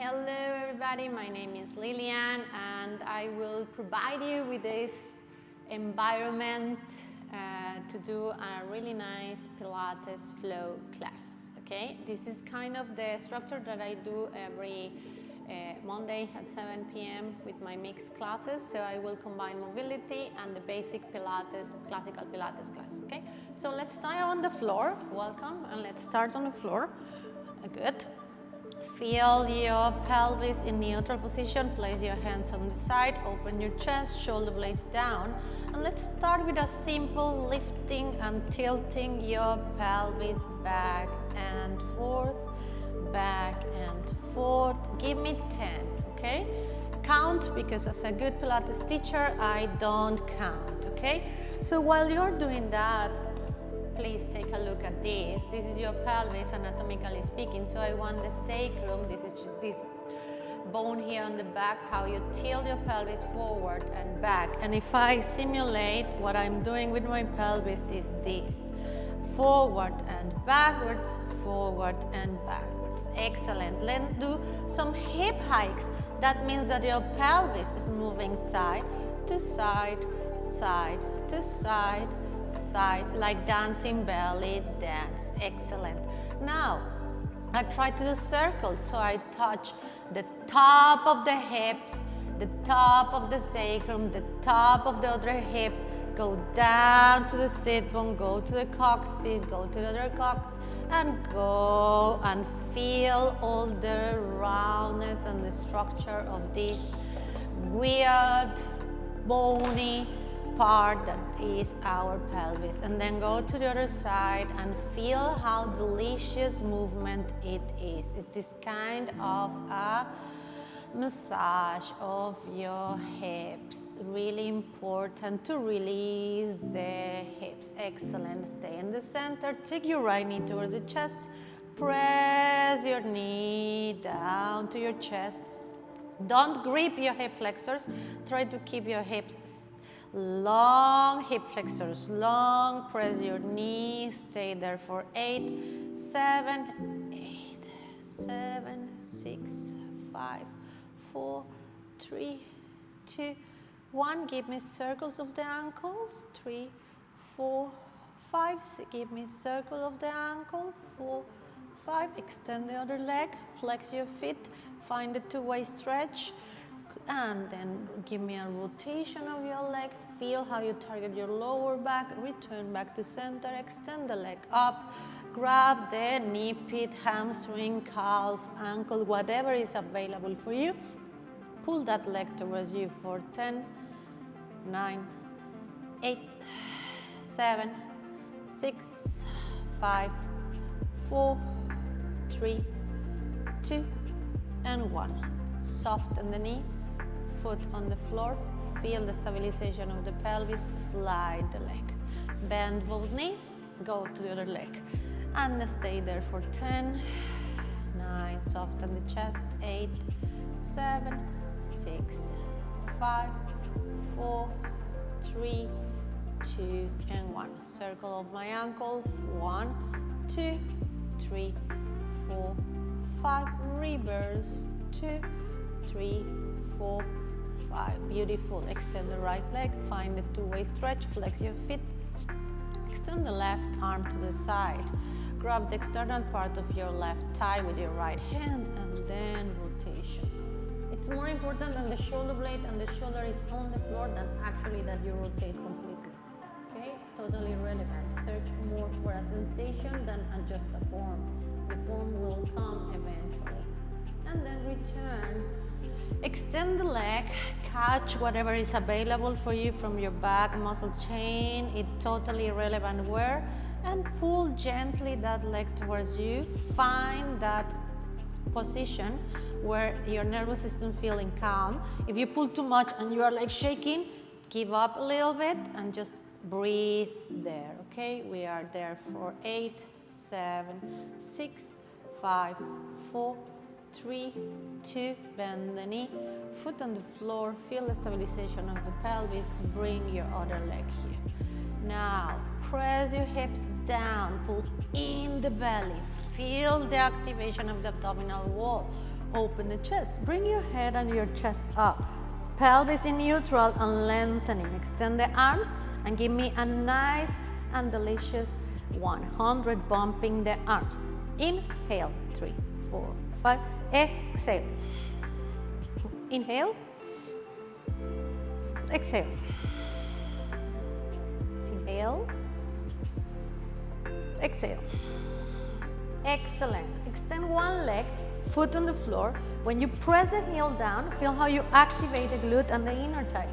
Hello everybody, my name is Lillian and I will provide you with this environment to do a really nice Pilates flow class. Okay, this is kind of the structure that I do every Monday at 7 p.m. with my mixed classes. So I will combine mobility and the basic Pilates, classical Pilates class. Okay, so let's start on the floor. Welcome, and let's start on the floor. Good. Feel your pelvis in neutral position. Place your hands on the side, open your chest, shoulder blades down, and let's start with a simple lifting and tilting your pelvis back and forth, back and forth. Give me 10, okay? Count, because as a good Pilates teacher, I don't count, okay? So while you're doing that, please take a look at this. This is your pelvis, anatomically speaking. So I want the sacrum, this is just this bone here on the back, how you tilt your pelvis forward and back. And if I simulate what I'm doing with my pelvis is this. Forward and backwards, forward and backwards. Excellent. Let's do some hip hikes. That means that your pelvis is moving side to side, side to side, side, like dancing belly dance. Excellent. Now I try to do circles, so I touch the top of the hips, the top of the sacrum, the top of the other hip, go down to the sit bone, go to the coccyx, go to the other coccyx, and go and feel all the roundness and the structure of this weird bony part that is our pelvis. And then go to the other side and feel how delicious movement it is. It's this kind of a massage of your hips. Really important to release the hips. Excellent. Stay in the center. Take your right knee towards the chest. Press your knee down to your chest. Don't grip your hip flexors. Try to keep your hips long, hip flexors long. Press your knee. Stay there for 8, 7, 6, 5, 4, 3, 2, 1. Give me circles of the ankles. 3, 4, 5. Give me circle of the ankle. 4, 5. Extend the other leg. Flex your feet. Find the two-way stretch. And then give me a rotation of your leg. Feel how you target your lower back. Return back to center. Extend the leg up. Grab the knee pit, hamstring, calf, ankle, whatever is available for you. Pull that leg towards you for 10, 9, 8, 7, 6, 5, 4, 3, 2, and 1. Soften the knee. Foot on the floor, feel the stabilization of the pelvis, slide the leg. Bend both knees, go to the other leg. And stay there for 10, 9, soften the chest, 8, 7, 6, 5, 4, 3, 2, and 1. Circle of my ankle, 1, 2, 3, 4, 5, reverse, 2, 3, 4, 5. Beautiful. Extend the right leg, find the two-way stretch, flex your feet. Extend the left arm to the side. Grab the external part of your left thigh with your right hand, and then rotation. It's more important than the shoulder blade and the shoulder is on the floor than actually that you rotate completely. Okay? Totally relevant. Search more for a sensation than just a form. The form will come eventually. And then return. Extend the leg, catch whatever is available for you from your back muscle chain. It's totally irrelevant where, and pull gently that leg towards you. Find that position where your nervous system feeling calm. If you pull too much and you are like shaking, give up a little bit and just breathe there. Okay, we are there for 8, 7, 6, 5, 4, 3, 2, bend the knee, foot on the floor, feel the stabilization of the pelvis, bring your other leg here. Now, press your hips down, pull in the belly, feel the activation of the abdominal wall. Open the chest. Bring your head and your chest up. Pelvis in neutral and lengthening. Extend the arms and give me a nice and delicious 100 bumping the arms. Inhale, 3, 4, 5. Exhale. Inhale. Exhale. Inhale. Exhale. Excellent. Extend one leg, foot on the floor. When you press the heel down, feel how you activate the glute and the inner thigh.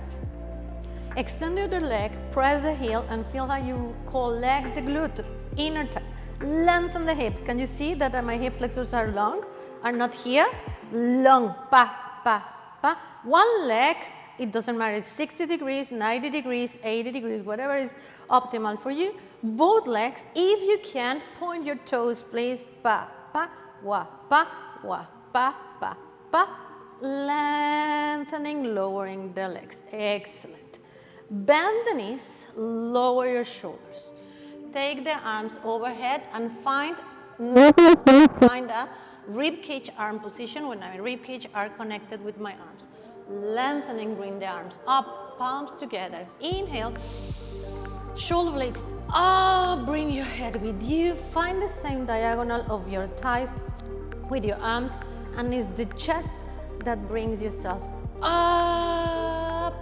Extend the other leg, press the heel, and feel how you collect the glute, inner thighs. Lengthen the hips. Can you see that my hip flexors are long? Are not here? Long. Pa, pa, pa. One leg, it doesn't matter, it's 60 degrees, 90 degrees, 80 degrees, whatever is optimal for you. Both legs, if you can, point your toes, please. Pa, pa, wa, pa, pa, pa. Lengthening, lowering the legs. Excellent. Bend the knees, lower your shoulders. Take the arms overhead and find a rib cage arm position when my rib cage are connected with my arms. Lengthening, bring the arms up, palms together. Inhale, shoulder blades up, bring your head with you. Find the same diagonal of your thighs with your arms, and it's the chest that brings yourself up.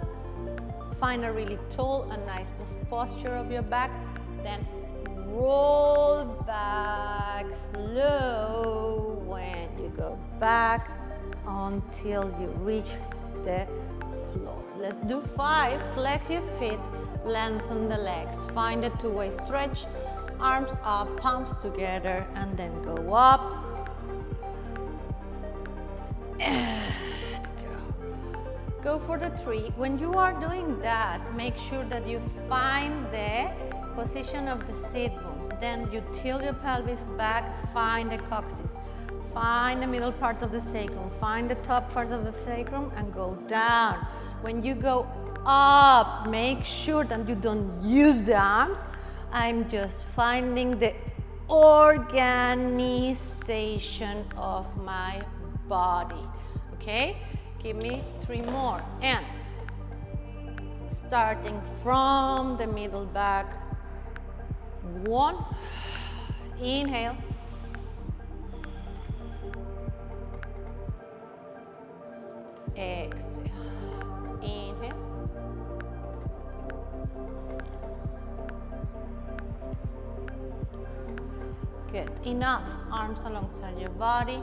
Find a really tall and nice posture of your back, then roll back slow when you go back until you reach the floor. Let's do 5. Flex your feet, lengthen the legs. Find a two-way stretch, arms up, palms together, and then go up. And go for the 3. When you are doing that, make sure that you find the position of the sit bones. Then you tilt your pelvis back, find the coccyx. Find the middle part of the sacrum, find the top part of the sacrum, and go down. When you go up, make sure that you don't use the arms. I'm just finding the organization of my body. Okay? Give me 3 more. And starting from the middle back. 1. Inhale. Exhale. Inhale. Good. Enough. Arms alongside your body.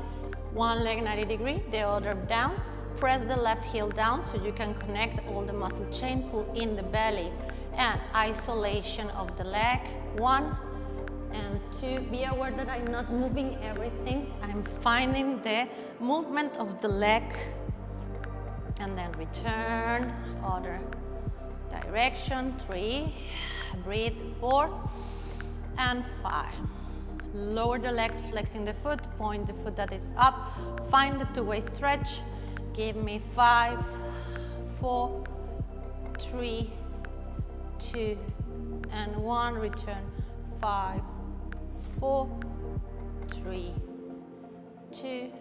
One leg 90 degrees, the other down. Press the left heel down so you can connect all the muscle chain. Pull in the belly and isolation of the leg. 1 and 2. Be aware that I'm not moving everything. I'm finding the movement of the leg. And then return, other direction. 3, breathe. 4 and 5. Lower the legs, flexing the foot, point the foot that is up. Find the two-way stretch. Give me 5, 4, 3, 2, and 1. Return. 5, 4, 3, 2,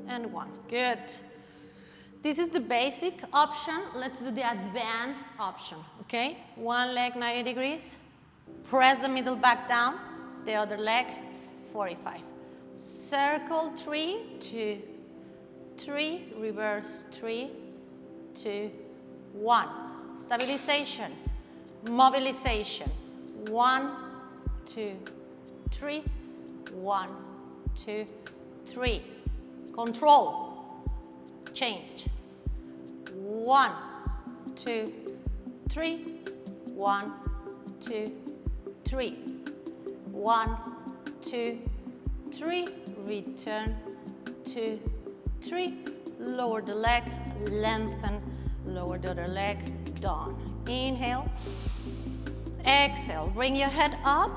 and 1. Good. This is the basic option. Let's do the advanced option, okay? One leg 90 degrees. Press the middle back down. The other leg 45. Circle 3, 2, 3. Reverse 3, 2, 1. Stabilization. Mobilization. 1, 2, 3. 1, 2, 3. Control. Change. 1, 2, 3. 1, 2, 3. 1, 2, 3. Return. 2, 3. Lower the leg, lengthen. Lower the other leg. Down. Inhale. Exhale. Bring your head up.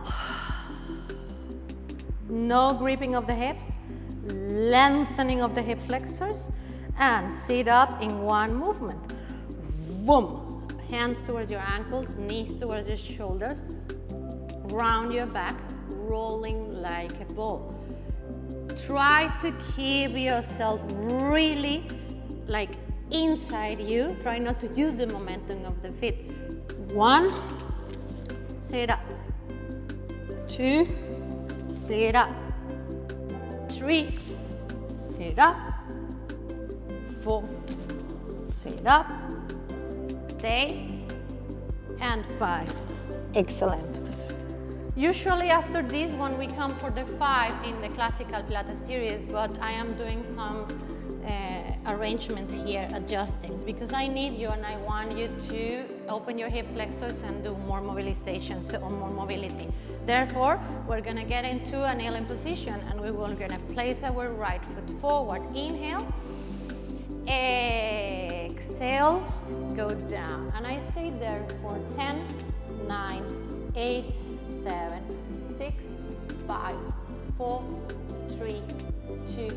No gripping of the hips. Lengthening of the hip flexors. And sit up in one movement. Boom. Hands towards your ankles, knees towards your shoulders. Round your back, rolling like a ball. Try to keep yourself really like inside you. Try not to use the momentum of the feet. 1, sit up. 2, sit up. 3, sit up. 4, sit up. Stay. And 5. Excellent. Usually after this one we come for the 5 in the classical Pilates series, but I am doing some arrangements here, adjustings, because I need you and I want you to open your hip flexors and do more mobilization, so more mobility. Therefore, we're gonna get into a kneeling position and we will gonna place our right foot forward. Inhale, exhale, go down, and I stay there for 10, 9, 8, 7, 6, 5, 4, 3, 2,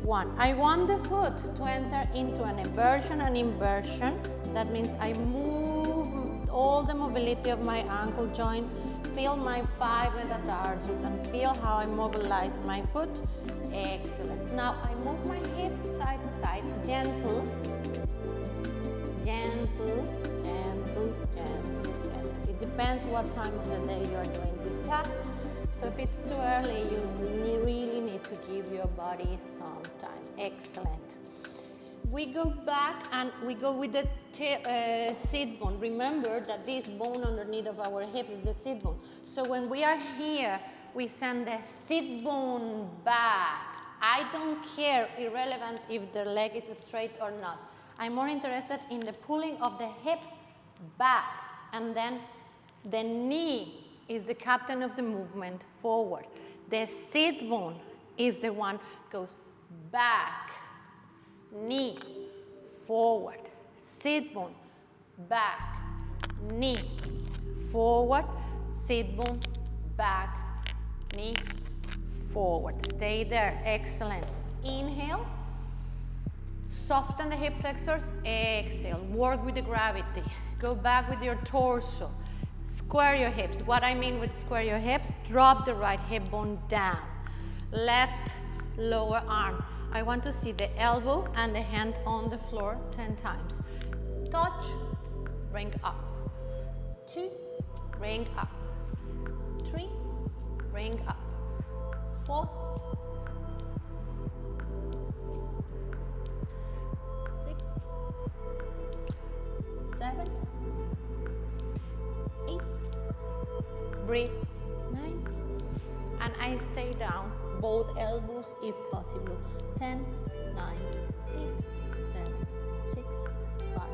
1. I want the foot to enter into an eversion and inversion. That means I move all the mobility of my ankle joint, feel my 5 metatarsals and feel how I mobilize my foot. Excellent. Now I move my hip side to side, gentle, gentle, gentle, gentle, gentle. It depends what time of the day you are doing this class. So if it's too early, you really need to give your body some time. Excellent. We go back and we go with the sit bone. Remember that this bone underneath of our hip is the sit bone. So when we are here, we send the sit bone back. I don't care, irrelevant if the leg is straight or not. I'm more interested in the pulling of the hips back, and then the knee is the captain of the movement forward. The sit bone is the one that goes back, knee, forward, sit bone, back, knee, forward, sit bone, back, knee, forward. Stay there. Excellent. Inhale. Soften the hip flexors. Exhale. Work with the gravity. Go back with your torso. Square your hips. What I mean with square your hips, drop the right hip bone down. Left lower arm. I want to see the elbow and the hand on the floor 10 times. Touch, bring up. 2, bring up. 3, bring up. 4, 6, 7, 8, breathe, 9, and I stay down, both elbows if possible. 10, 9, 8, 7, 6, 5,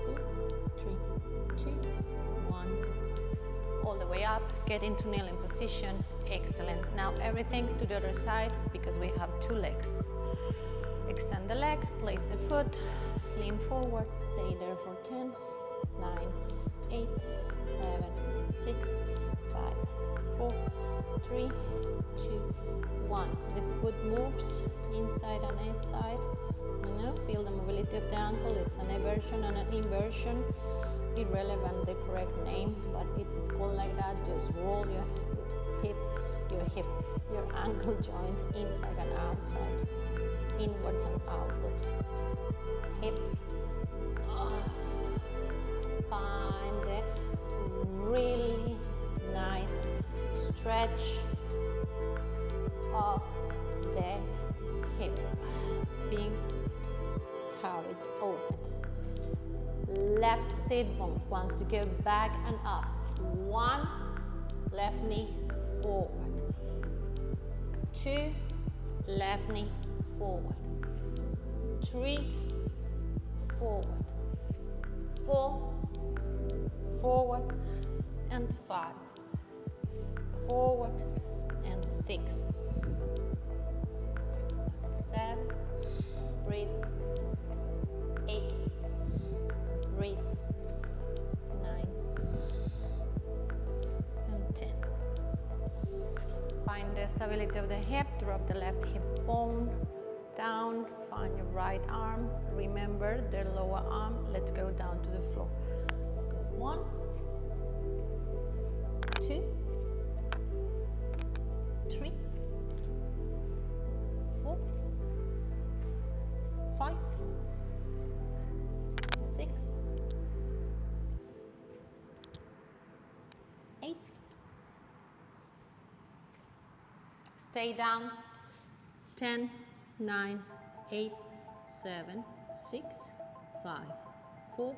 4, 3, 2, 1. All the way up, get into kneeling position. Excellent. Now everything to the other side because we have 2 legs. Extend the leg, place the foot, lean forward, stay there for 10, 9, 8, 7, 6, 5, 4, 3, 2, 1. The foot moves inside and outside. You know, feel the mobility of the ankle. It's an eversion and an inversion. Irrelevant the correct name, but it is called like that. Just roll your ankle joint inside and outside, inwards and outwards. Hips. Find the really nice stretch of the hip. Think how it opens. Left sit bone wants to go back and up. 1, left knee forward. 2, left knee forward. 3, forward. 4, forward, and 5. Forward and 6. 7, breathe. 8, breathe. 9 and 10. Find the stability of the hip, drop the left hip bone down, find your right arm, remember the lower arm, let's go down to the floor. Go 1, 2, 3, 4, 5, 6, 8. Stay down. 10, 9, 8, 7, 6, 5, 4,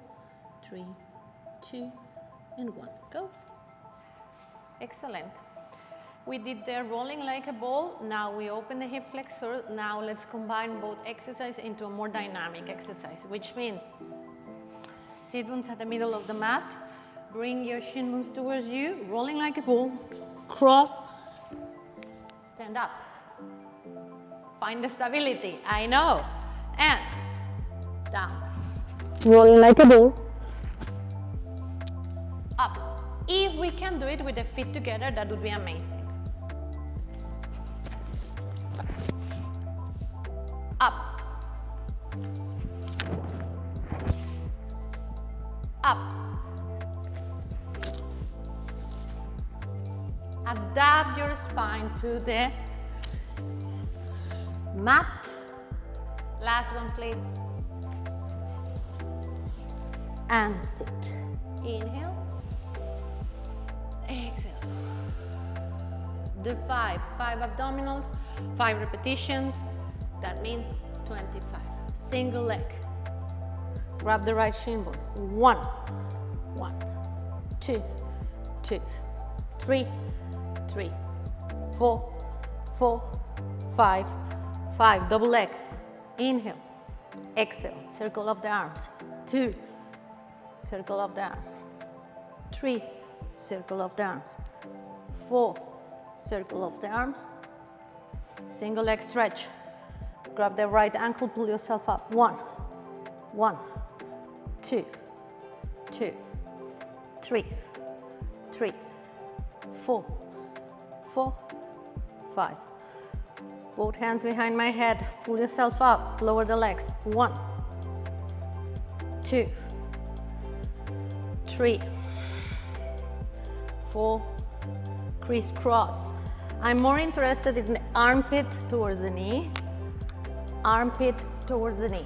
3, 2, and 1. Go. Excellent. We did the rolling like a ball. Now we open the hip flexor. Now let's combine both exercises into a more dynamic exercise, which means sit bones at the middle of the mat. Bring your shin bones towards you, rolling like a ball. Cross. Stand up. Find the stability. I know. And down. Rolling like a ball. Up. If we can do it with the feet together, that would be amazing. Up. Up. Adapt your spine to the mat. Last one, please. And sit. Inhale. Exhale. Do 5 abdominals, 5 repetitions. That means 25. Single leg. Grab the right shin bone. 1, 2, 3, 4, 5. Double leg. Inhale. Exhale. Circle of the arms. 2. Circle of the arms. 3. Circle of the arms. 4. Circle of the arms. Single leg stretch. Grab the right ankle, pull yourself up. 1, 2, 3, 4, 5. Both hands behind my head, pull yourself up, lower the legs. 1, 2, 3, 4, crisscross. I'm more interested in the armpit towards the knee, armpit towards the knee.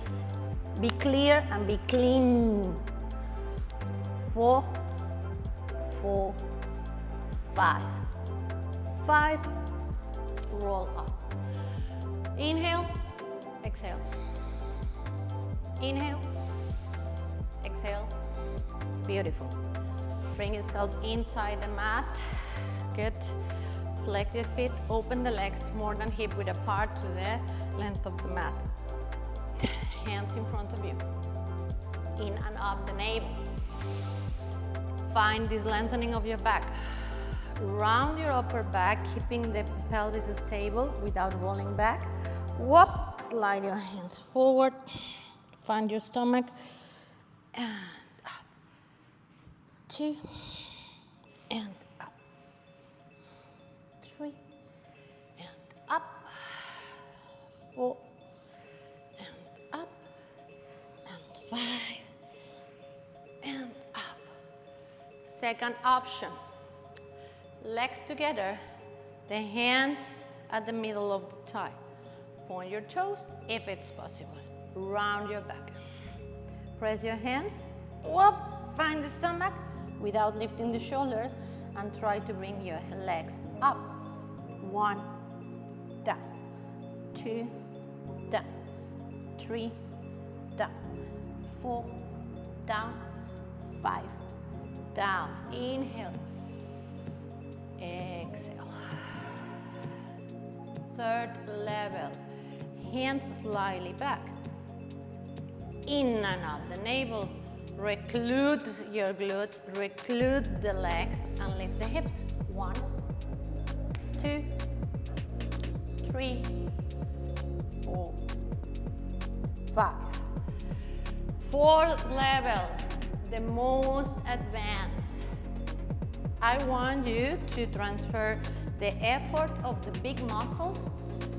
Be clear and be clean. 4, 5. 5, roll up. Inhale, exhale. Inhale, exhale. Beautiful. Bring yourself inside the mat. Good. Flex your feet, open the legs more than hip width apart to the length of the mat. Hands in front of you. In and up the navel. Find this lengthening of your back. Round your upper back, keeping the pelvis stable without rolling back. Whoop, slide your hands forward. Find your stomach. And up. 2. And up. 3. And up. 4. And up. And 5. And up. Second option. Legs together, the hands at the middle of the thigh. Point your toes if it's possible. Round your back. Press your hands. Whoop, find the stomach without lifting the shoulders and try to bring your legs up. 1, down. 2, down. 3, down. 4, down. 5, down. Inhale. Exhale. Third level. Hands slightly back. In and out the navel. Reclude your glutes, reclude the legs, and lift the hips. 1, 2, 3, 4, 5. Fourth level, the most advanced. I want you to transfer the effort of the big muscles,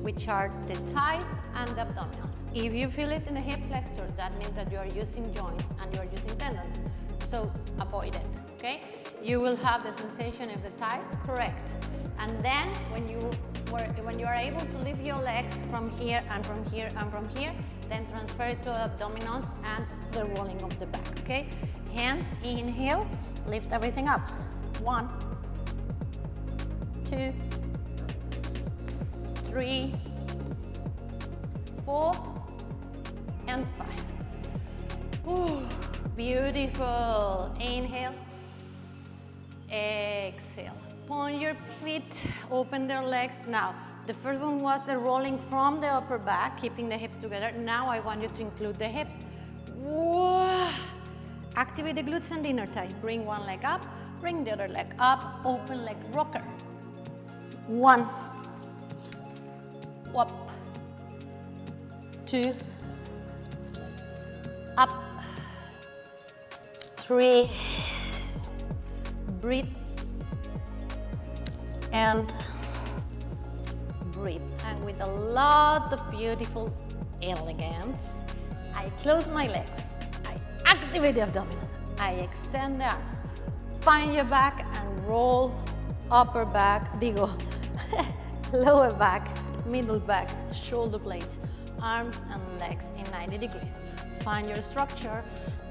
which are the thighs and the abdominals. If you feel it in the hip flexors, that means that you are using joints and you are using tendons. So avoid it, okay? you will have the sensation of the thighs correct. And then when you are able to lift your legs from here and from here and from here, then transfer it to abdominals and the rolling of the back, okay? Hands, inhale, lift everything up. 1, 2, 3, 4, and 5. Ooh, beautiful. Inhale, exhale. Point your feet, open their legs. Now, the first one was a rolling from the upper back, keeping the hips together. Now I want you to include the hips. Whoa. Activate the glutes and the inner thigh. Bring one leg up, bring the other leg up, open leg rocker. 1, up, 2, up, 3, breathe, and breathe. And with a lot of beautiful elegance, I close my legs, I activate the abdominal, I extend the arms, find your back and roll, upper back, digo, lower back, middle back, shoulder blades, arms and legs in 90 degrees. Find your structure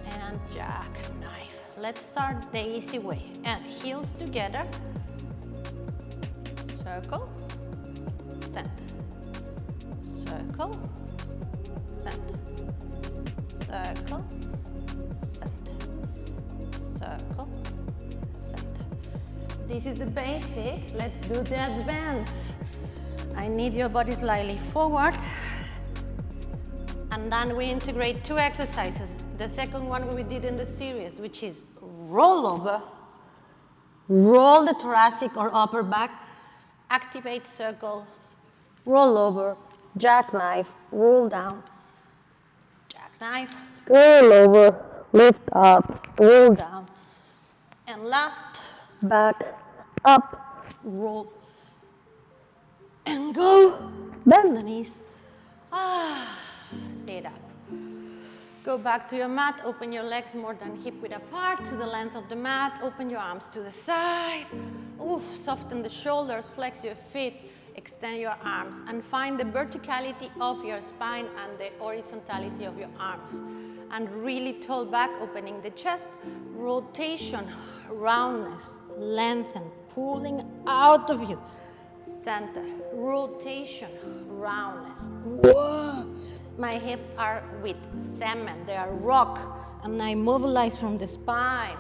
and jackknife. Let's start the easy way. And heels together, circle, center, circle, center, circle, center, circle, center. This is the basic. Let's do the advance. I need your body slightly forward. And then we integrate 2 exercises. The second one we did in the series, which is roll over, roll the thoracic or upper back, activate circle, roll over, jackknife, roll down, jackknife, roll over, lift up, roll down. And last, back, up, roll, and go. Bend the knees. Sit up. Go back to your mat, open your legs more than hip width apart to the length of the mat, open your arms to the side. Oof, soften the shoulders, flex your feet, extend your arms, and find the verticality of your spine and the horizontality of your arms. And really tall back, opening the chest, rotation, roundness, lengthen, pulling out of you. Center, rotation, roundness. Whoa. My hips are with cement, they are rock, and I mobilize from the spine.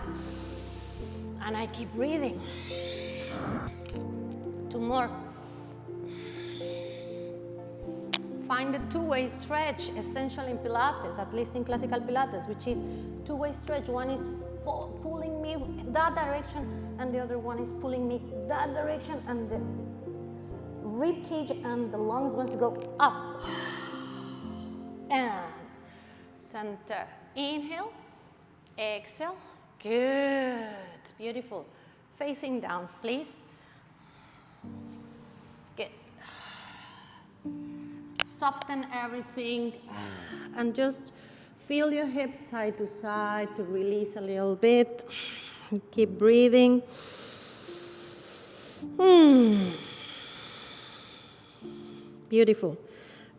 And I keep breathing. 2 more. Find the 2-way stretch, essential in Pilates, at least in classical Pilates, which is 2-way stretch. One is pulling me that direction, and the other one is pulling me that direction, and the rib cage and the lungs want to go up. And center, inhale, exhale, good, beautiful. Facing down, please. Good. Soften everything and just feel your hips side to side to release a little bit. Keep breathing. Beautiful.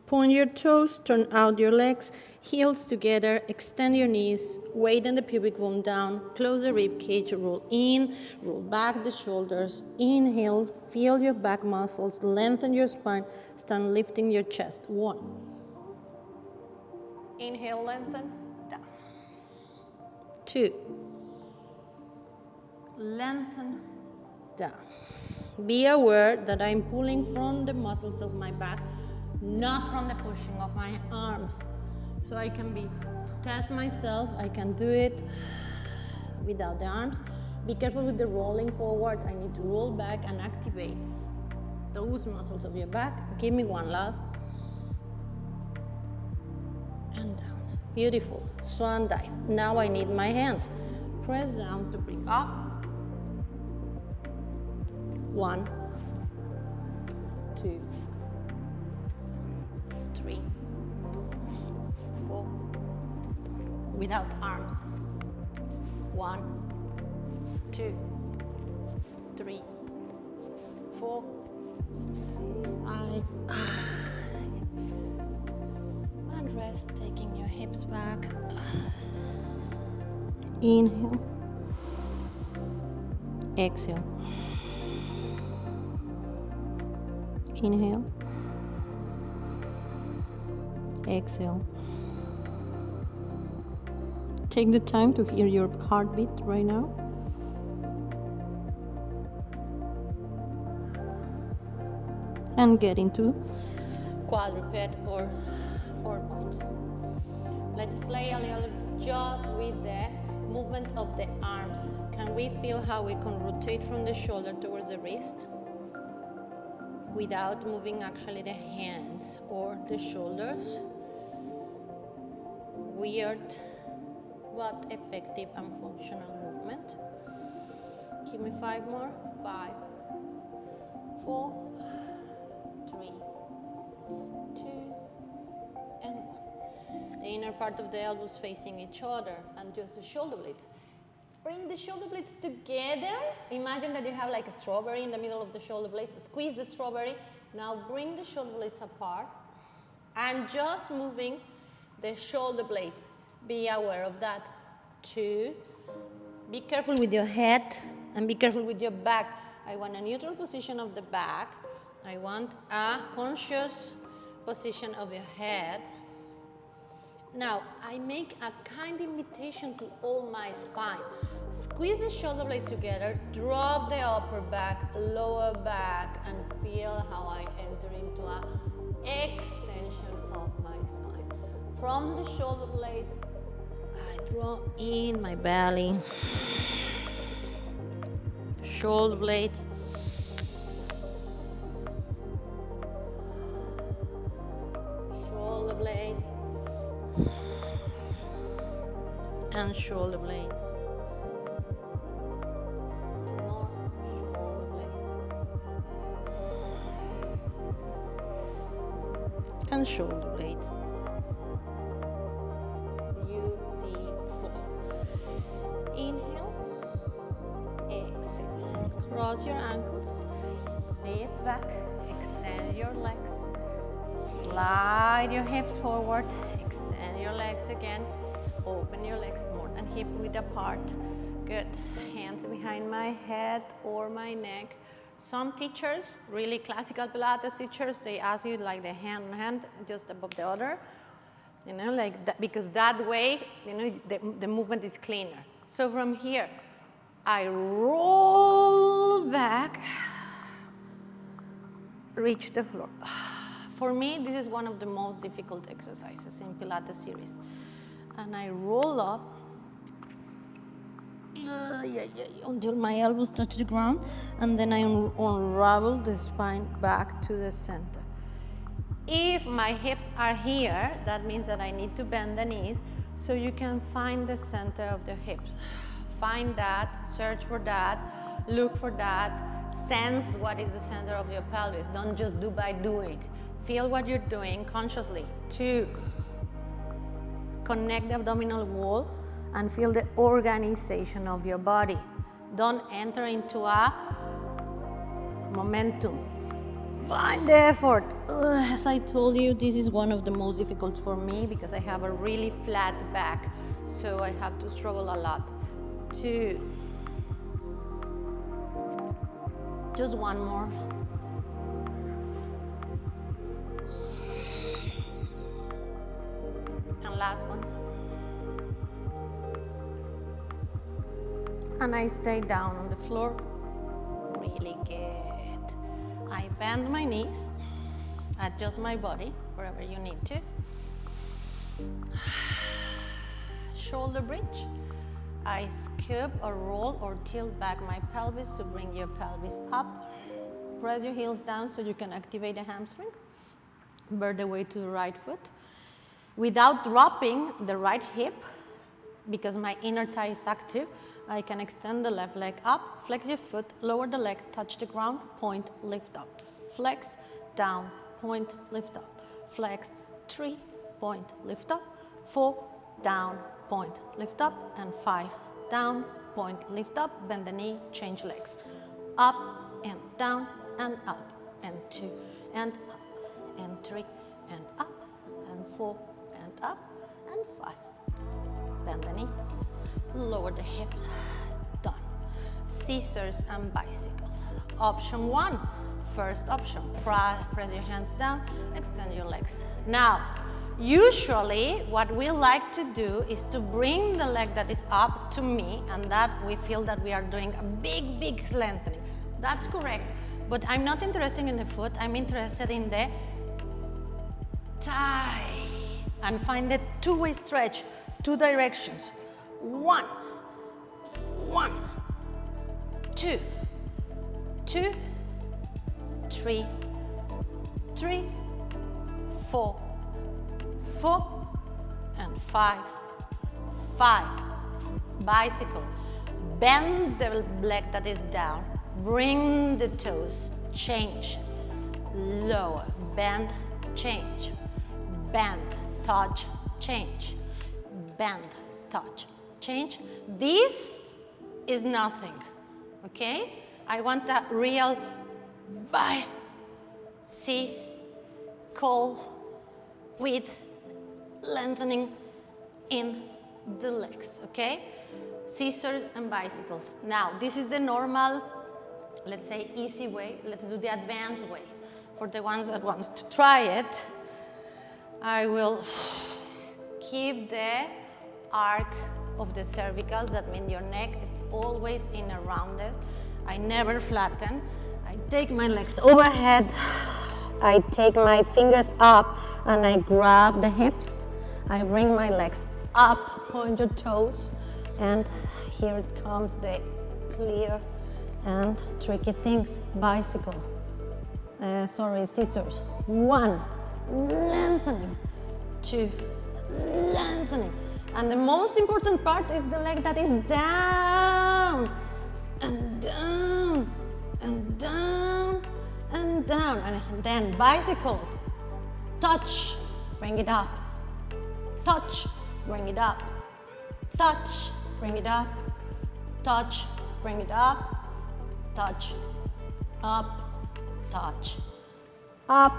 Point your toes, turn out your legs, heels together, extend your knees, weight in the pubic bone down, close the rib cage, roll in, roll back the shoulders, inhale, feel your back muscles, lengthen your spine, start lifting your chest. 1. Inhale, lengthen, down. 2. Lengthen, down. Be aware that I'm pulling from the muscles of my back, not from the pushing of my arms. So I can to test myself, I can do it without the arms. Be careful with the rolling forward. I need to roll back and activate those muscles of your back. Give me one last. And down. Beautiful. Swan dive. Now I need my hands. Press down to bring up. 1, 2, 3, 4. Without arms. 1, 2, 3, 4, 5. And rest, taking your hips back. Inhale. Exhale. Inhale. Exhale. Take the time to hear your heartbeat right now. And get into quadruped or 4 points. Let's play a little just with the movement of the arms. Can we feel how we can rotate from the shoulder towards the wrist without moving actually the hands or the shoulders? Weird but effective and functional movement. Give me 5 more. 5, 4, 3, 2, and 1. The inner part of the elbows facing each other and just the shoulder blades. Bring the shoulder blades together. Imagine that you have like a strawberry in the middle of the shoulder blades. Squeeze the strawberry. Now bring the shoulder blades apart. I'm just moving the shoulder blades. Be aware of that. 2. Be careful with your head and be careful with your back. I want a neutral position of the back. I want a conscious position of your head. Now, I make a kind invitation to all my spine. Squeeze the shoulder blade together, drop the upper back, lower back, and feel how I enter into an extension of my spine. From the shoulder blades, I draw in my belly. Shoulder blades. Shoulder blades. And shoulder blades. 2 more shoulder blades. And shoulder blades. Beautiful. Inhale. Exhale. Cross your ankles. Sit back. Extend your legs. Slide your hips forward. Extend your legs again. Open your legs more than hip width apart. Good. Hands behind my head or my neck. Some teachers, really classical Pilates teachers, they ask you like the hand just above the other. You know, like that, because that way, you know, the movement is cleaner. So from here, I roll back, reach the floor. For me, this is one of the most difficult exercises in Pilates series. And I roll up until my elbows touch the ground, and then I unravel the spine back to the center. If my hips are here, that means that I need to bend the knees, so you can find the center of the hips. Find that, search for that, look for that, sense what is the center of your pelvis. Don't just do by doing. Feel what you're doing consciously. 2. Connect the abdominal wall and feel the organization of your body. Don't enter into a momentum. Find the effort. As I told you, this is one of the most difficult for me because I have a really flat back, so I have to struggle a lot. 2. Just one more. And last one. And I stay down on the floor. Really good. I bend my knees, adjust my body wherever you need to. Shoulder bridge. I scoop or roll or tilt back my pelvis to bring your pelvis up. Press your heels down so you can activate the hamstring. Bear the weight to the right foot. Without dropping the right hip, because my inner thigh is active, I can extend the left leg up, flex your foot, lower the leg, touch the ground, point, lift up. Flex, down, point, lift up. Flex, 3, point, lift up. 4, down, point, lift up. And 5, down, point, lift up. Bend the knee, change legs. up and down and up and 2 and up and 3 and up and 4 and up and 5. Bend the knee, lower the hip, done. Scissors and bicycles. Option 1, first option, press your hands down, extend your legs. Now, usually what we like to do is to bring the leg that is up to me, and that we feel that we are doing a big lengthening. That's correct, but I'm not interested in the foot, I'm interested in the thigh. And find the two-way stretch, 2 directions. 1, 2, 2, 3, 3, 4, 4, and 5, 5. Bicycle. Bend the leg that is down. Bring the toes. Change. Lower. Bend. Change. Bend. Touch. Change. Bend. Touch. Change. This is nothing. Okay? I want a real bicycle with lengthening in the legs, okay? Scissors and bicycles. Now, this is the normal, let's say, easy way. Let's do the advanced way. For the ones that want to try it, I will keep the arc of the cervicals. That means your neck, it's always in a rounded. I never flatten. I take my legs overhead. I take my fingers up and I grab the hips. I bring my legs up, point your toes, and here it comes the clear and tricky things. Bicycle. Scissors. 1, lengthening. 2, lengthening. And the most important part is the leg that is down and down and down and down. And then bicycle. Touch, bring it up. Touch, bring it up. Touch, bring it up. Touch, bring it up. Touch, up, touch, up.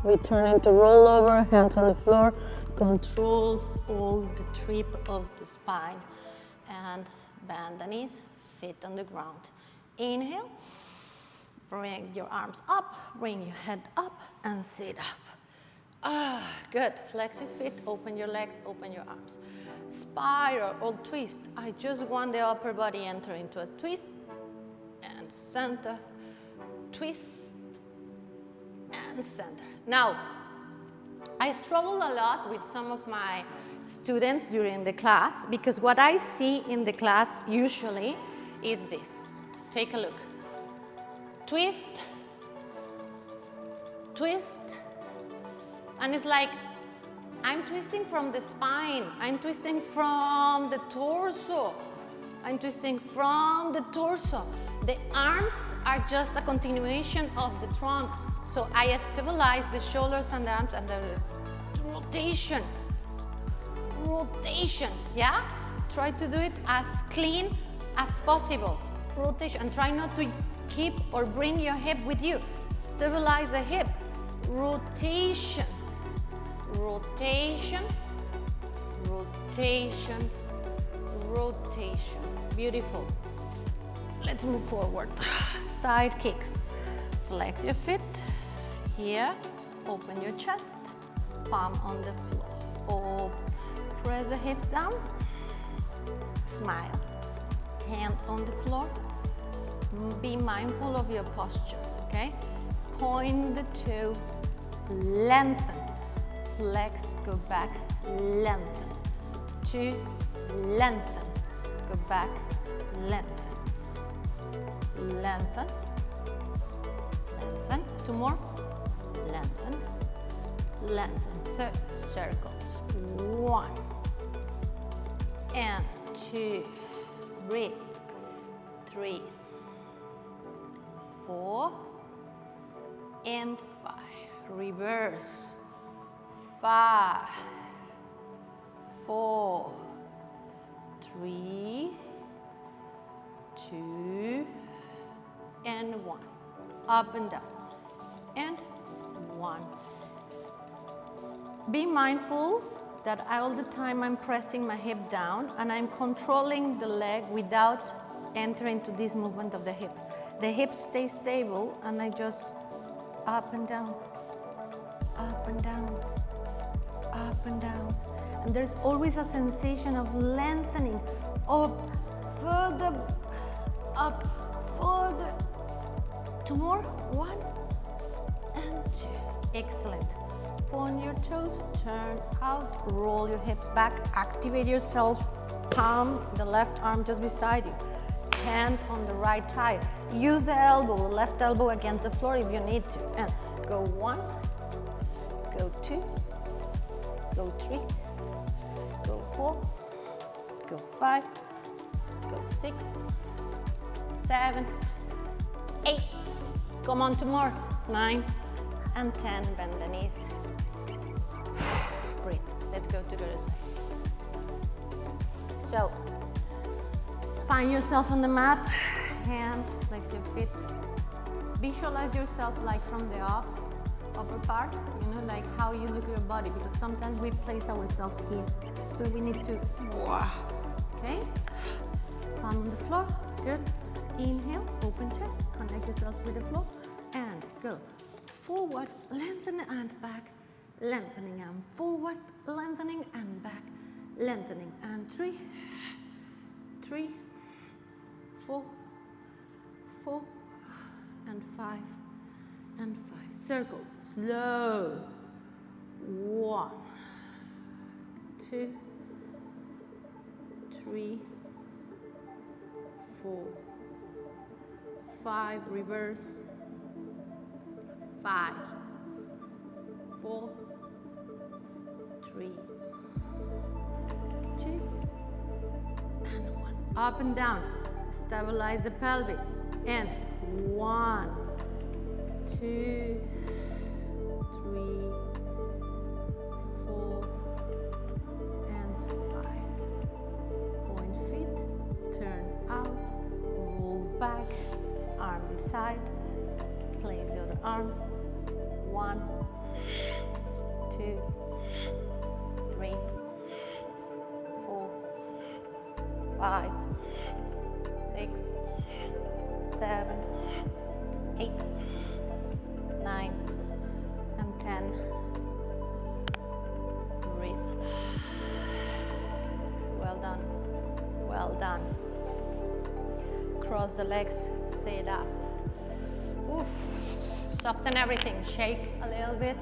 Return into rollover, hands on the floor. Control all the trip of the spine. And bend the knees, feet on the ground. Inhale. Bring your arms up, bring your head up, and sit up. Good. Flex your feet, open your legs, open your arms. Spiral or twist. I just want the upper body enter into a twist and center, twist and center. Now, I struggle a lot with some of my students during the class because what I see in the class usually is this. Take a look. Twist, twist, and it's like I'm twisting from the spine, I'm twisting from the torso, I'm twisting from the torso. The arms are just a continuation of the trunk, so I stabilize the shoulders and the arms and the rotation, yeah? Try to do it as clean as possible. Rotation, and try not to keep or bring your hip with you. Stabilize the hip. Rotation, rotation, rotation, rotation. Beautiful. Let's move forward. Side kicks. Flex your feet. Here, open your chest. Palm on the floor. Oh, press the hips down. Smile. Hand on the floor. Be mindful of your posture, okay? Point the toe, lengthen, flex, go back, lengthen, 2, lengthen, go back, lengthen, lengthen, lengthen, 2 more, lengthen, lengthen, circles, 1 and 2, breathe, 3, 4 and 5. Reverse. 5, 4, 3, 2, and 1. Up and down. And 1. Be mindful that all the time I'm pressing my hip down and I'm controlling the leg without entering into this movement of the hip. The hip stays stable and I just up and down, up and down, up and down. And there's always a sensation of lengthening, up, further, up, further. 2 more, 1 and 2. Excellent. Point your toes, turn out, roll your hips back, activate yourself, palm, the left arm just beside you, hand on the right thigh. Use the elbow, the left elbow against the floor if you need to. And go 1, go 2, go 3, go 4, go 5, go 6, 7, 8. Come on, 2 more. 9 and 10. Bend the knees. Breathe. Let's go to the other side. So, find yourself on the mat. Hand, flex your feet. Visualize yourself like from the upper part, you know, like how you look at your body, because sometimes we place ourselves here. So we need to, okay? Palm on the floor, good. Inhale, open chest, connect yourself with the floor, and go. Forward, lengthen and back, lengthening and forward, lengthening and back, lengthening, and 3, 3, 4, 4, and 5, and 5. Circle, slow. 1, 2, 3, 4, 5, reverse. 5, 4, 3, 2, and 1. Up and down. Stabilize the pelvis. And 1, 2, 3, 4, and 5. Point feet, turn out, roll back, arm beside, place the other arm. 1, 2, 3, 4, 5, 6, 7, 8, 9, and 10. Breathe. Well done. Well done. Cross the legs, sit up. Oof. Soften everything, shake a little bit.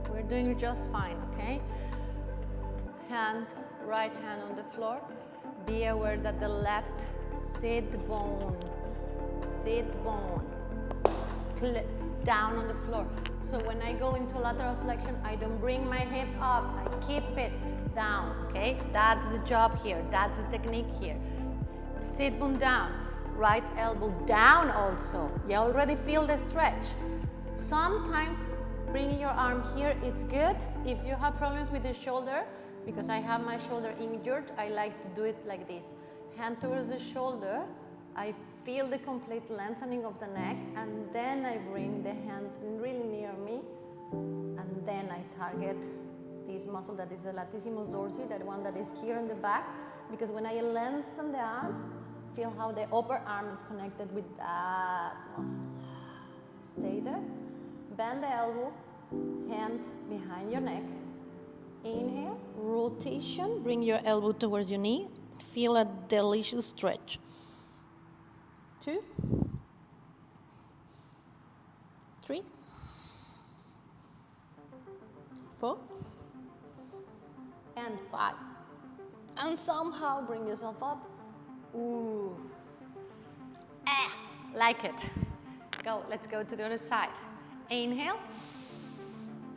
We're doing just fine, okay? Right hand on the floor. Be aware that the left sit bone down on the floor. So when I go into lateral flexion, I don't bring my hip up, I keep it down, okay? That's the job here, that's the technique here. Sit bone down, right elbow down also. You already feel the stretch. Sometimes bringing your arm here, it's good. If you have problems with the shoulder, because I have my shoulder injured, I like to do it like this. Hand towards the shoulder, I feel the complete lengthening of the neck, and then I bring the hand really near me, and then I target this muscle that is the latissimus dorsi, that one that is here in the back, because when I lengthen the arm, feel how the upper arm is connected with that muscle. Stay there. Bend the elbow, hand behind your neck. Inhale, rotation, bring your elbow towards your knee. Feel a delicious stretch. 2, 3, 4, and 5. And somehow bring yourself up. Ooh. Like it. Go, let's go to the other side. Inhale.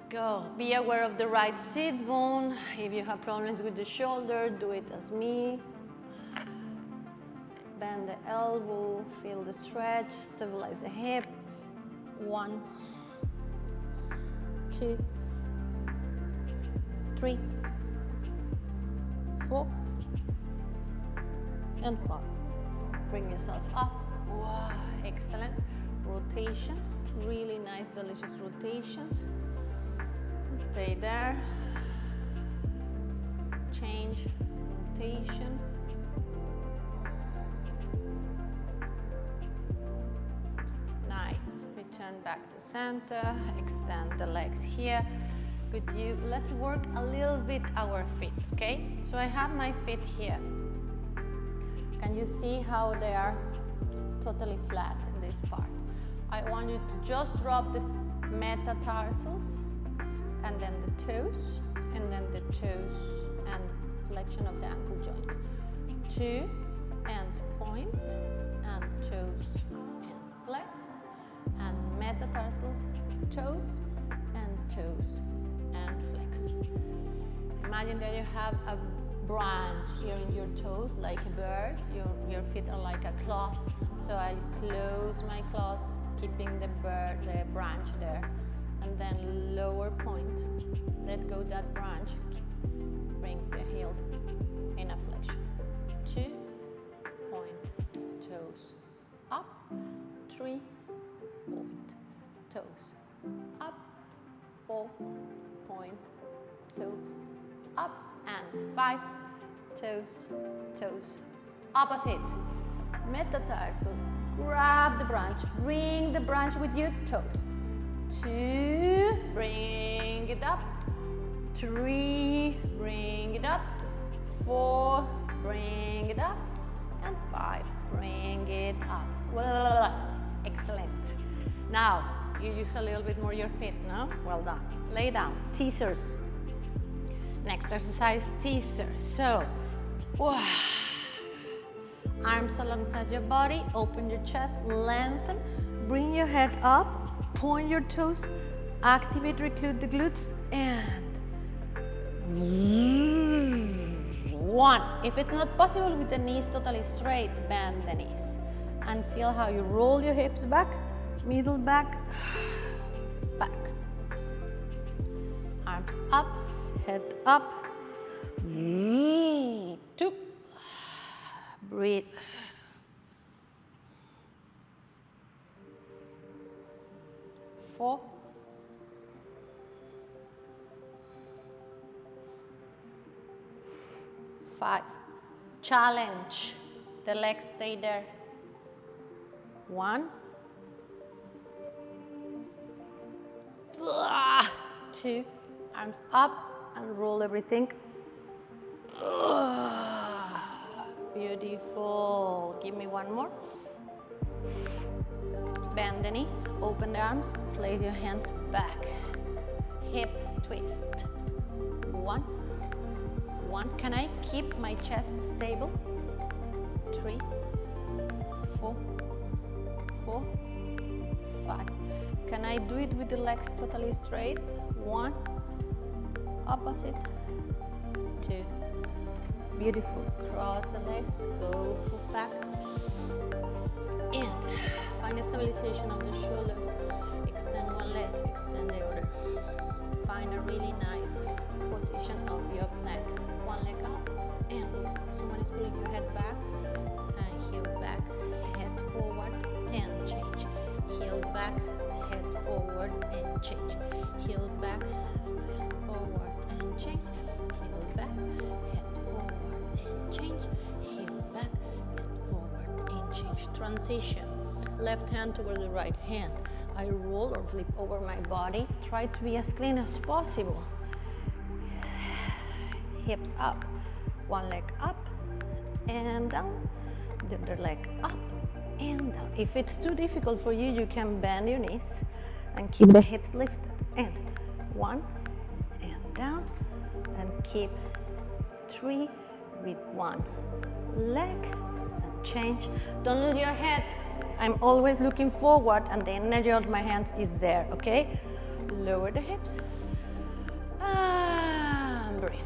Go. Be aware of the right sit bone. If you have problems with the shoulder, do it as me. Bend the elbow, feel the stretch, stabilize the hip. 1, 2, 3, 4, and 5. Bring yourself up, Wow, excellent. Rotations, really nice, delicious rotations. Stay there. Change, rotation. Nice. Return back to center. Extend the legs here with you. Let's work a little bit our feet, okay? So I have my feet here. Can you see how they are totally flat in this part? I want you to just drop the metatarsals and then the toes, and then the toes and flexion of the ankle joint. 2 and point, and toes and flex, and metatarsals, toes and toes and flex. Imagine that you have a branch here in your toes like a bird. Your feet are like a claws. So I close my claws, keeping the branch there, and then lower point. Let go that branch. Bring the heels in a flexion. 2 point, toes up. 3 point, toes up. 4 point, toes up, and 5 toes, toes opposite. Metatarsal, grab the branch, bring the branch with your toes. 2, bring it up. 3, bring it up. 4, bring it up, and 5, bring it up. Excellent. Now you use a little bit more your feet, no? Well done. Lay down, teasers. Next exercise, teaser. So, wow. Arms alongside your body, open your chest, lengthen, bring your head up, point your toes, activate, recruit the glutes, and 1. If it's not possible with the knees totally straight, bend the knees. And feel how you roll your hips back, middle back, back. Arms up, head up. 2. Breathe. 4. 5. Challenge. The legs stay there. 1. 2. Arms up and roll everything. Beautiful. Give me one more. Bend the knees, open the arms, place your hands back. Hip twist. 1. 1. Can I keep my chest stable? 3, 4, 4, 5. Can I do it with the legs totally straight? 1. Opposite. 2. Beautiful. Cross the legs, go full back. And find the stabilization of the shoulders. Extend one leg, extend the other. Find a really nice position of your neck. One leg up, and someone is pulling your head back, and heel back, head forward, and change. Heel back, head forward, and change. Heel back, forward, and change. Heel back, head forward, and change. Heel back, head forward, and change. Transition. Left hand towards the right hand. I roll or flip over my body. Try to be as clean as possible. Hips up. One leg up and down. The other leg up and down. If it's too difficult for you, you can bend your knees and keep the hips lifted. And 1 and down, and keep 3 with one leg and change. Don't lose your head. I'm always looking forward and the energy of my hands is there, okay? Lower the hips and breathe.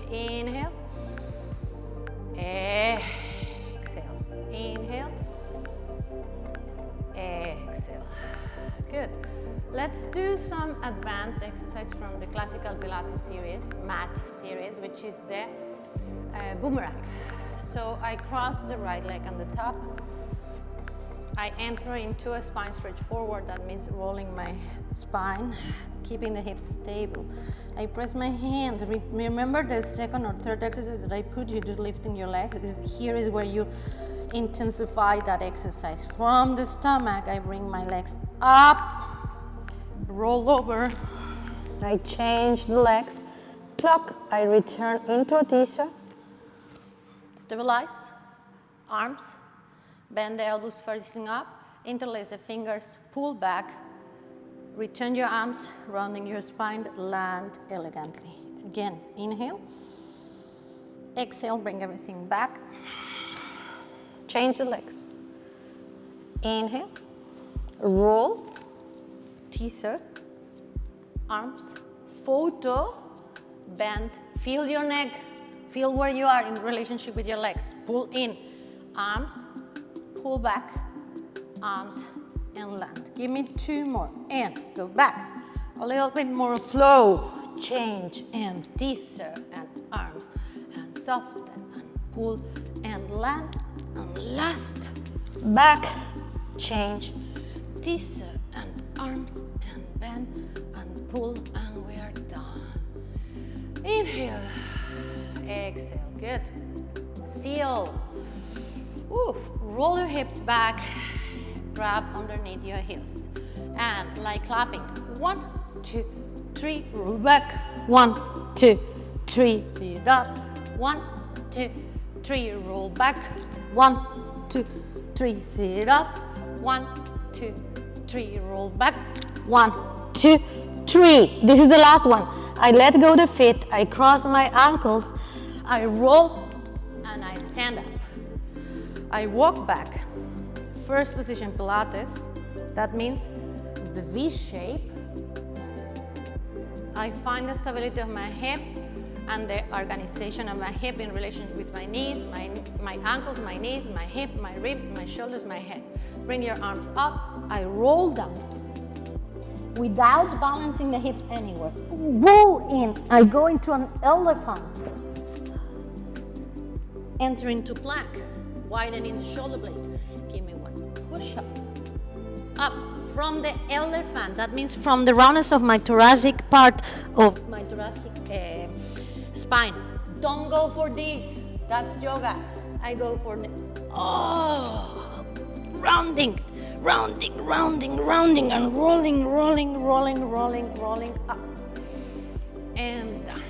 Inhale, exhale, inhale, exhale. Good. Let's do some advanced exercise from the classical Pilates series, mat series, which is the boomerang. So I cross the right leg on the top, I enter into a spine stretch forward. That means rolling my spine, keeping the hips stable. I press my hands. Remember the second or third exercise that I put you to lifting your legs? Here is where you intensify that exercise. From the stomach, I bring my legs up, roll over. I change the legs. Clock, I return into a teaser. Stabilize, arms, bend the elbows facing up, interlace the fingers, pull back, return your arms, rounding your spine, land elegantly. Again, inhale, exhale, bring everything back, change the legs. Inhale, roll, teaser, arms, photo, bend, feel your neck, feel where you are in relationship with your legs. Pull in, arms, pull back, arms, and land. Give me 2 more, and go back. A little bit more flow, change, and teaser, and arms, and soften, and pull, and land, and last. Back, change, teaser, and arms, and bend, and pull, and we are done. Inhale, exhale, good. Seal. Oof. Roll your hips back, grab underneath your heels. And like clapping, 1, 2, 3, roll back. 1, 2, 3, sit up. 1, 2, 3, roll back. 1, 2, 3, sit up. 1, 2, 3, roll back. 1, 2, 3. This is the last one. I let go the feet, I cross my ankles, I roll, and I stand up. I walk back. First position Pilates. That means the V shape. I find the stability of my hip and the organization of my hip in relation with my knees, my ankles, my knees, my hip, my ribs, my shoulders, my head. Bring your arms up. I roll down without balancing the hips anywhere. Roll in. I go into an elephant. Enter into plank. Widening the shoulder blades. Give me 1. Push up. Up from the elephant. That means from the roundness of my thoracic part of my thoracic spine. Don't go for this. That's yoga. I go for the rounding, rounding, rounding, rounding, and rolling, rolling, rolling, rolling, rolling up. And down.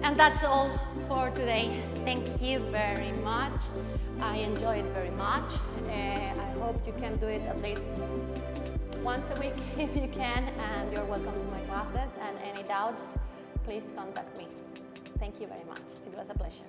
And that's all for today. Thank you very much. I enjoyed it very much. I hope you can do it at least once a week if you can, and you're welcome to my classes. And any doubts, please contact me. Thank you very much. It was a pleasure.